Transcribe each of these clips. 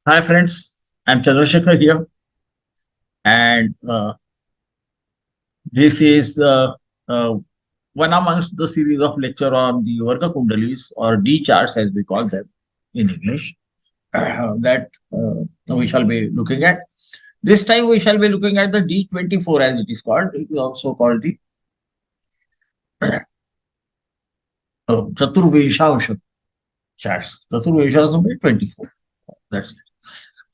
Hi friends, I'm Chandrasekhar here, and this is one amongst the series of lecture on the Varga Kundalis or D charts as we call them in English that we shall be looking at. This time we shall be looking at the D24 as it is called. It is also called the ChaturviMshāMsha charts. ChaturviMshāMsha 24. That's it.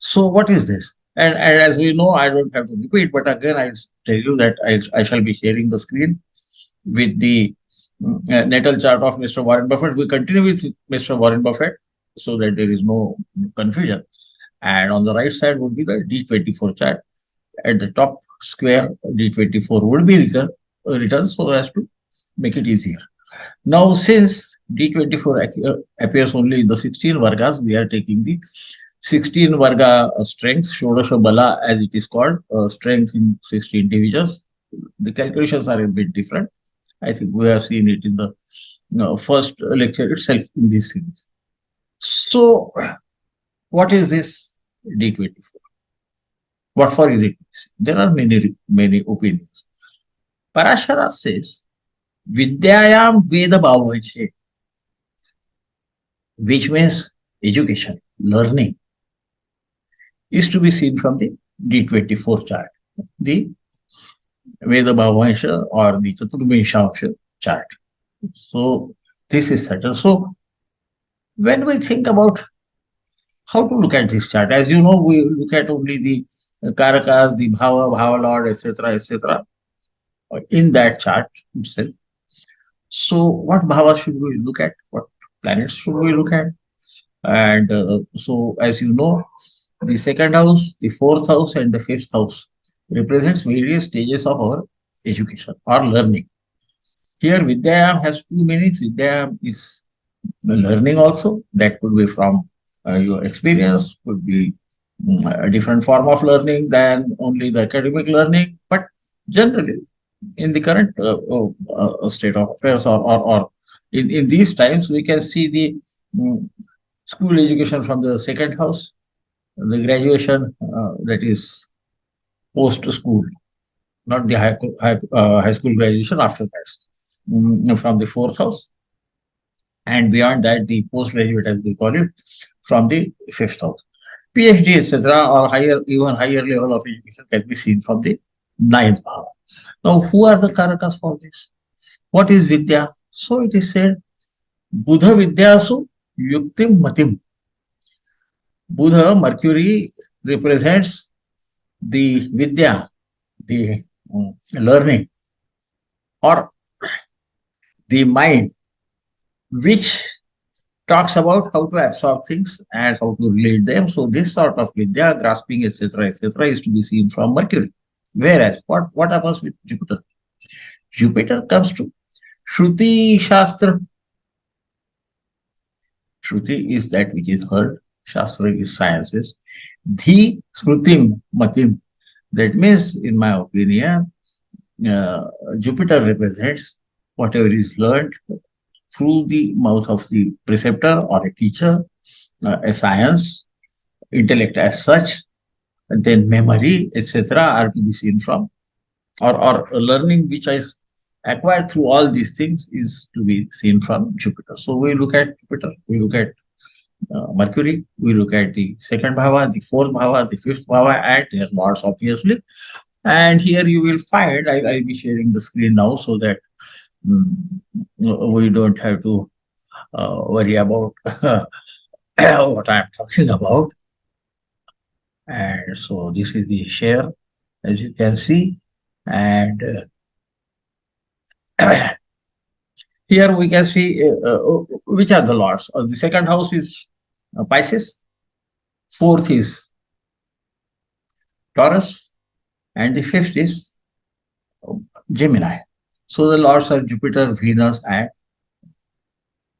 So what is this? And as we know, I don't have to repeat, but again, I'll tell you that I shall be sharing the screen with the natal chart of Mr. Warren Buffett. We continue with Mr. Warren Buffett so that there is no confusion. And on the right side would be the D24 chart. At the top square, D24 would be written so as to make it easier. Now, since D24 appears only in the 16 Vargas, we are taking the 16 Varga strength, Shodasha Bala as it is called, strength in 16 divisions. The calculations are a bit different. I think we have seen it in the first lecture itself in this series. So, what is this D24? What for is it? There are many opinions. Parashara says, Vidyayam Veda Bhavache, which means education, learning, is to be seen from the D24 chart, the Veda Bhavansha or the ChaturviMshāMsha chart. So this is certain. So when we think about how to look at this chart, as you know, we look at only the Karakas, the Bhava Lord, etc., in that chart itself. So what Bhava should we look at? What planets should we look at? And so as you know, the second house, the fourth house, and the fifth house represents various stages of our education or learning. Here, Vidyayam has two meanings. Vidyayam is learning also. That could be from your experience, could be a different form of learning than only the academic learning. But generally, in the current state of affairs or in these times, we can see the school education from the second house, the graduation that is post school, not the high school graduation after that, from the fourth house, and beyond that, the postgraduate, as we call it, from the fifth house. PhD, etc., or higher, even higher level of education can be seen from the ninth house. Now, who are the Karakas for this? What is Vidya? So it is said, Buddha Vidyasu Yuktim Matim. Buddha, Mercury, represents the Vidya, the learning, or the mind, which talks about how to absorb things and how to relate them. So this sort of Vidya, grasping, etc., is to be seen from Mercury. Whereas, what happens with Jupiter? Jupiter comes to Shruti Shastra. Shruti is that which is heard. Shastra is sciences. Dhi Smritim Matim. That means, in my opinion, Jupiter represents whatever is learned through the mouth of the preceptor or a teacher, a science, intellect as such, and then memory, etc., are to be seen from, or learning which is acquired through all these things is to be seen from Jupiter. So we look at Jupiter, we look at Mercury, we look at the second bhava, the fourth bhava, the fifth bhava, and their lords, obviously. And here you will find, I'll be sharing the screen now so that we don't have to worry about what I'm talking about. And so this is the share, as you can see. And here we can see which are the lords. The second house is Pisces, fourth is Taurus, and the fifth is Gemini. So the lords are Jupiter, Venus, and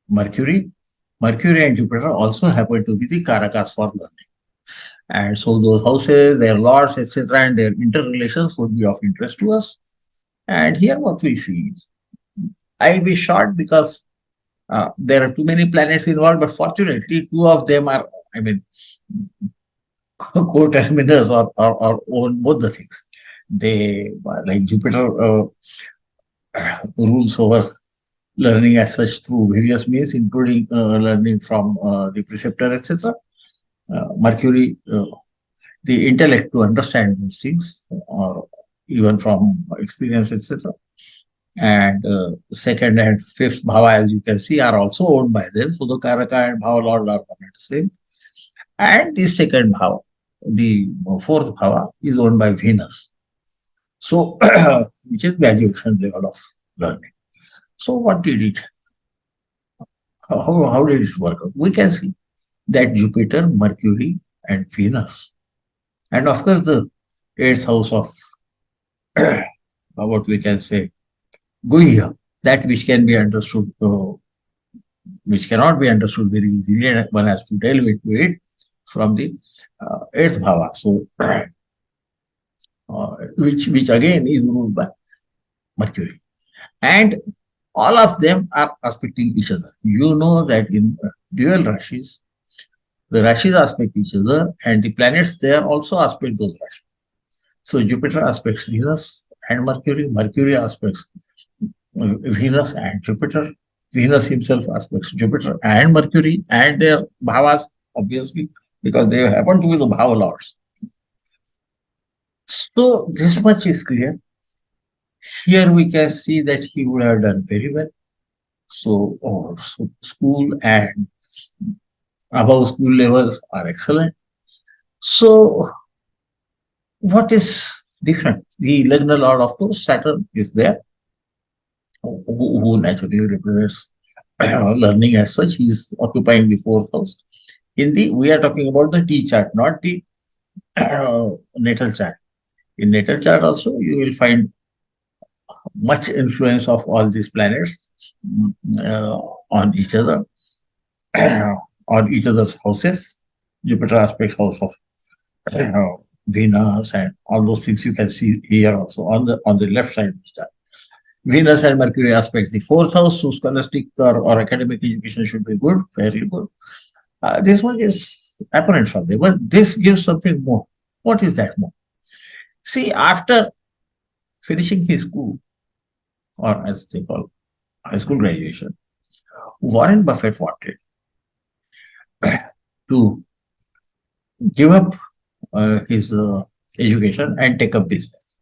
Mercury. Mercury and Jupiter also happen to be the Karakas for learning. And so those houses, their lords, etc., and their interrelations would be of interest to us. And here what we see is, I'll be short because there are too many planets involved, but fortunately, two of them are, I mean, co-terminus or own both the things. They, like Jupiter, rules over learning as such through various means, including learning from the preceptor, etc. Mercury, the intellect to understand these things, or even from experience, etc. And second and fifth bhava, as you can see, are also owned by them. So the Karaka and Bhava Lord are one and the same. And the second bhava, the fourth bhava, is owned by Venus. So, which is graduation level of learning. So, what did it? How did it work out? We can see that Jupiter, Mercury, and Venus, and of course the eighth house of what we can say Guhya, that which can be understood, which cannot be understood very easily, and one has to delve into it from the eighth bhava. So, which again is ruled by Mercury, and all of them are aspecting each other. You know that in dual Rashis, the Rashis aspect each other, and the planets there also aspect those Rashis. So Jupiter aspects Venus and Mercury, Mercury aspects Venus and Jupiter, Venus himself aspects Jupiter and Mercury, and their bhavas, obviously, because they happen to be the bhava lords. So this much is clear. Here we can see that he would have done very well. So school and above school levels are excellent. So what is different? The Lagna Lord, of course, Saturn is there, who naturally represents learning as such. He is occupying the fourth house. We are talking about the T chart, not the natal chart. In natal chart also, you will find much influence of all these planets on each other, on each other's houses. Jupiter aspects house of Venus and all those things you can see here also on the left side of the chart. Venus and Mercury aspect the fourth house, so scholastic or academic education should be good, fairly good. This one is apparent from there, but this gives something more. What is that more? See, after finishing his school, or as they call high school graduation, Warren Buffett wanted to give up his education and take up business.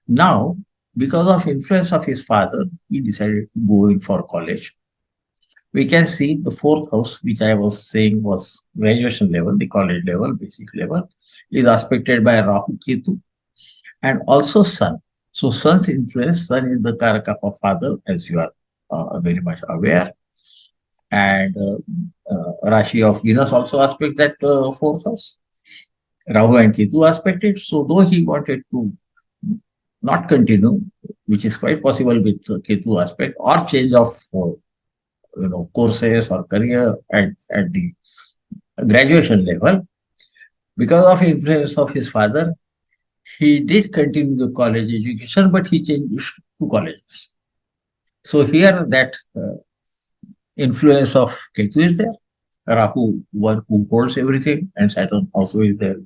Now, because of influence of his father, he decided to go in for college. We can see the fourth house, which I was saying was graduation level, the college level, basic level, is aspected by Rahu, Ketu, and also Sun. So Sun's influence, Sun is the Karaka of father, as you are very much aware. And Rashi of Venus also aspect that fourth house. Rahu and Ketu aspected. So though he wanted to not continue, which is quite possible with Ketu aspect, or change of courses or career at the graduation level, because of influence of his father, he did continue the college education, but he changed to colleges. So here that influence of Ketu is there. Rahu, one who holds everything, and Saturn also is there.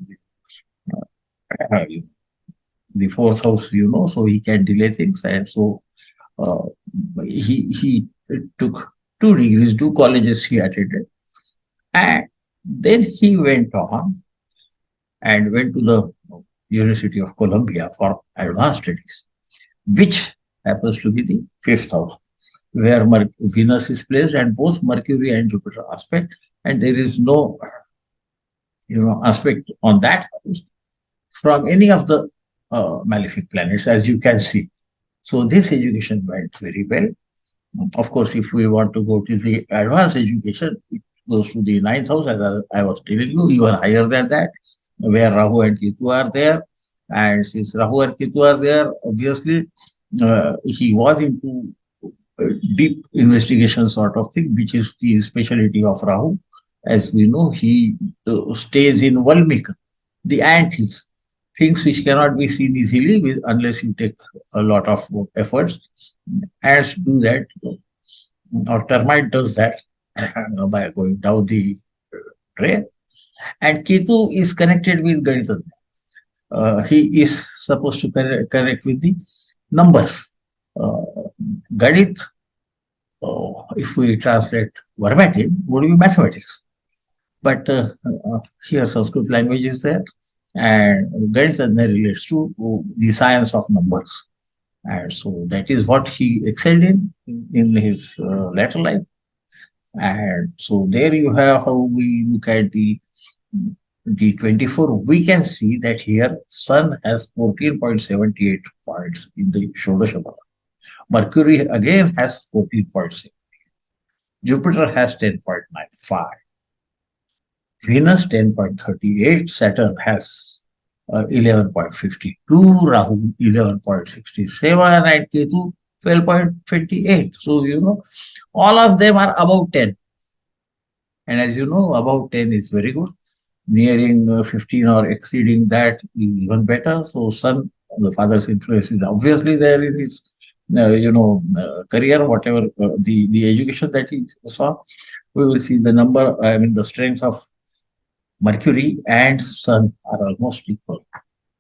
The fourth house, so he can delay things, and so he took 2 degrees, 2 colleges he attended, and then he went on and went to the University of Columbia for advanced studies, which happens to be the fifth house, where Venus is placed, and both Mercury and Jupiter aspect, and there is no aspect on that house from any of the malefic planets, as you can see. So this education went very well. Of course, if we want to go to the advanced education, it goes to the ninth house, as I was telling you, even higher than that, where Rahu and Ketu are there. And since Rahu and Ketu are there, obviously, he was into deep investigation sort of thing, which is the specialty of Rahu. As we know, he stays in Valmika, the ant hills, things which cannot be seen easily unless you take a lot of efforts. Ants do that, or termite does that by going down the drain. And Ketu is connected with Ganitha. He is supposed to connect with the numbers. Uh, Ganit, if we translate verbatim, would be mathematics. But here Sanskrit language is there, and Ganitha relates to the science of numbers. And so that is what he excelled in his later life. And so there you have how we look at the D24. We can see that here Sun has 14.78 points in the Shodasha Bala. Mercury again has 14.6. Jupiter has 10.95. Venus 10.38. Saturn has 11.52. Rahu 11.67. And Ketu 12.28. So, all of them are above 10. And as you know, above 10 is very good. Nearing 15 or exceeding that is even better. So, Sun, the father's influence is obviously there in his, career, whatever the education that he saw. We will see the number, the strength of Mercury and Sun are almost equal.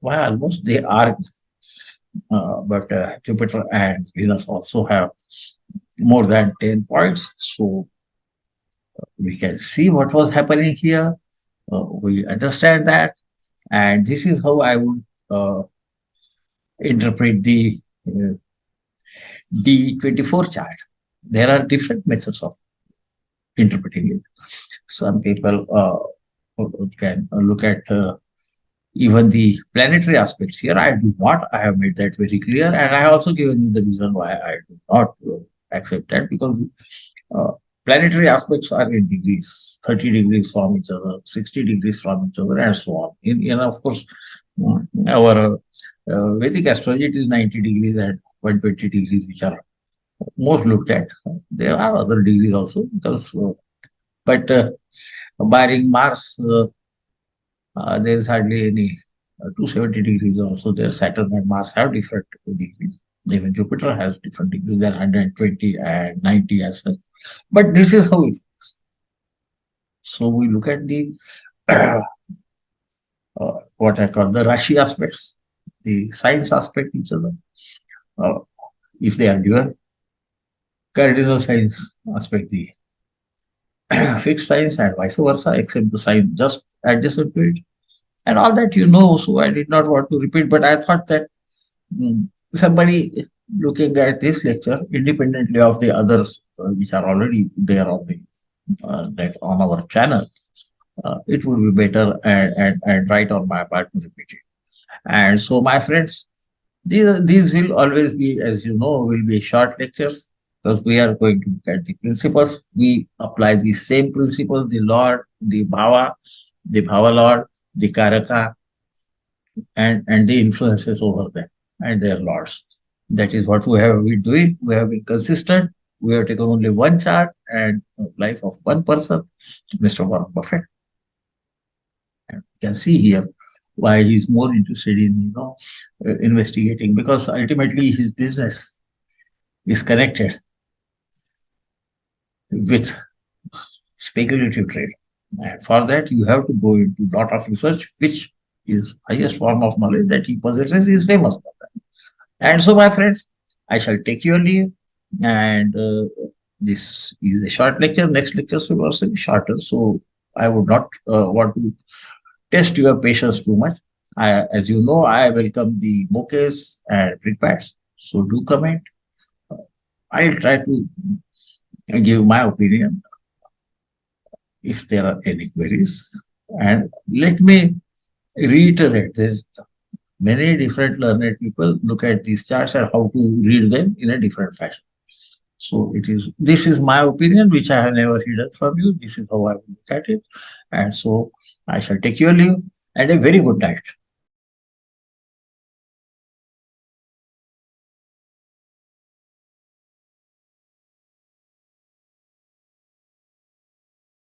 Why almost? They are, but Jupiter and Venus also have more than 10 points. So we can see what was happening here. We understand that. And this is how I would interpret the D24 chart. There are different methods of interpreting it. Some people can look at even the planetary aspects here. I do not. I have made that very clear. And I have also given you the reason why I do not accept that, because uh, planetary aspects are in degrees, 30 degrees from each other, 60 degrees from each other, and so on. Of course, our Vedic astrology, it is 90 degrees and 120 degrees, which are most looked at. There are other degrees also, because, but barring Mars, there is hardly any 270 degrees also there. Saturn and Mars have different degrees. Even Jupiter has different degrees than 120 and 90 as well. But this is how it works. So we look at the what I call the Rashi aspects, the science aspect each other. Uh, if they are dual, cardinal signs aspect the fixed signs, and vice versa, except the sign just adjacent to it. And all that so I did not want to repeat, but I thought that somebody looking at this lecture independently of the others which are already there on the that on our channel, it would be better and right on my part to repeat it. And so, my friends, these will always be, as you know, will be short lectures, because we are going to look at the principles. We apply the same principles, the Lord, the Bhava Lord, the Karaka, and the influences over them and their lords. That is what we have been doing. We have been consistent. We have taken only one chart and life of one person, Mr. Warren Buffett. And you can see here why he's more interested in investigating, because ultimately his business is connected with speculative trade. And for that, you have to go into a lot of research, which is highest form of knowledge that he possesses, is famous for that. And so, my friends, I shall take your leave. And this is a short lecture. Next lecture will also be shorter. So I would not want to test your patience too much. As you know, I welcome the bouquets and prepads. So do comment. I'll try to give my opinion if there are any queries. And let me reiterate, there's many different learned people look at these charts and how to read them in a different fashion. So this is my opinion, which I have never hidden from you. This is how I look at it. And so I shall take your leave, and a very good night.